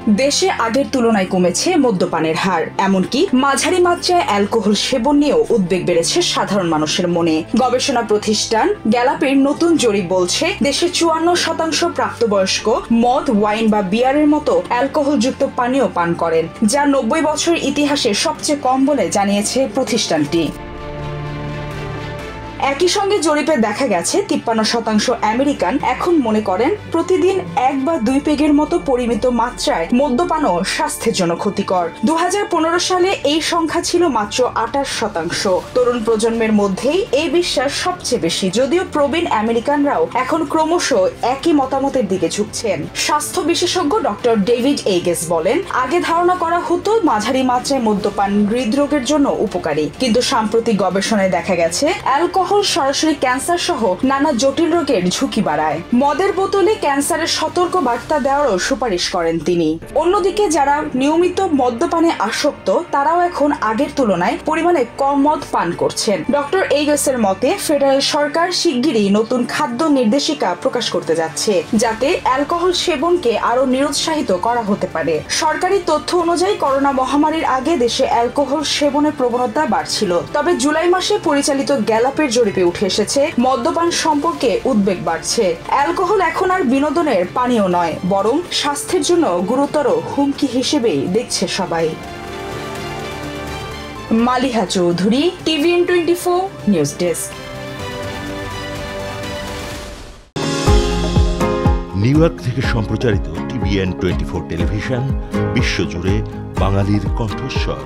দেশে আগের তুলনায় কমেছে মদ্যপানের হার, এমনকি মাঝারি মাত্রায় অ্যালকোহল সেবন নিয়েও উদ্বেগ বেড়েছে সাধারণ মানুষের মনে। গবেষণা প্রতিষ্ঠান গ্যালাপের নতুন জরিপ বলছে দেশে 54% প্রাপ্তবয়স্ক মদ, ওয়াইন বা বিয়ারের মতো অ্যালকোহলযুক্ত পানীয় পান করেন, যা 90 বছরের ইতিহাসে সবচেয়ে কম বলে জানিয়েছে প্রতিষ্ঠানটি। একই সঙ্গে জরিপে দেখা গেছে 53% আমেরিকান এখন মনে করেন প্রতিদিন 1 বা 2 পেগের মতো পরিমিত মাত্রায় মদ্যপানও স্বাস্থ্যের জন্য ক্ষতিকর। 2015 সালে এই সংখ্যা ছিল মাত্র 28%। তরুণ প্রজন্মের মধ্যেই এই বিশ্বাস সবচেয়ে বেশি, যদিও প্রবীণ আমেরিকানরাও এখন ক্রমশ একই মতামতের দিকে ঝুঁকছেন। স্বাস্থ্য বিশেষজ্ঞ ডক্টর ডেভিড এইগেস বলেন, আগে ধারণা করা হতো মাঝারি মাত্রায় মদ্যপান হৃদরোগের জন্য উপকারী, কিন্তু সাম্প্রতিক গবেষণায় দেখা গেছে অ্যালকোহল সরাসরি ক্যান্সার সহ নানা জটিল রোগের ঝুঁকি বাড়ায়। মদের বোতলে ক্যান্সারের সতর্ক বার্তা দেওয়ারও সুপারিশ করেন তিনি। অন্যদিকে যারা নিয়মিত মদ্যপানে আসক্ত তারাও এখন আগের তুলনায় পরিমাণে কম মদ পান করছেন। ডক্টর এইগেসের মতে ফেডারেল সরকার শিগগিরই নতুন খাদ্য নির্দেশিকা প্রকাশ করতে যাচ্ছে, যাতে অ্যালকোহল সেবনকে আরো নিরুৎসাহিত করা হতে পারে। সরকারি তথ্য অনুযায়ী করোনা মহামারীর আগে দেশে অ্যালকোহল সেবনের প্রবণতা বাড়ছিল, তবে জুলাই মাসে পরিচালিত গ্যালাপের জরিপে উঠে এসেছে মদ্যপান সম্পর্কে উদ্বেগ বাড়ছে। অ্যালকোহল এখন আর বিনোদনের পানীয় নয়, বরং স্বাস্থ্যের জন্য গুরুতর হুমকি হিসেবেই দেখছে সবাই। Maliha Chowdhury, TVN24 news desk. New York থেকে সম্প্রচারিত TVN24 টেলিভিশন বিশ্বজুড়ে বাঙালির কণ্ঠস্বর।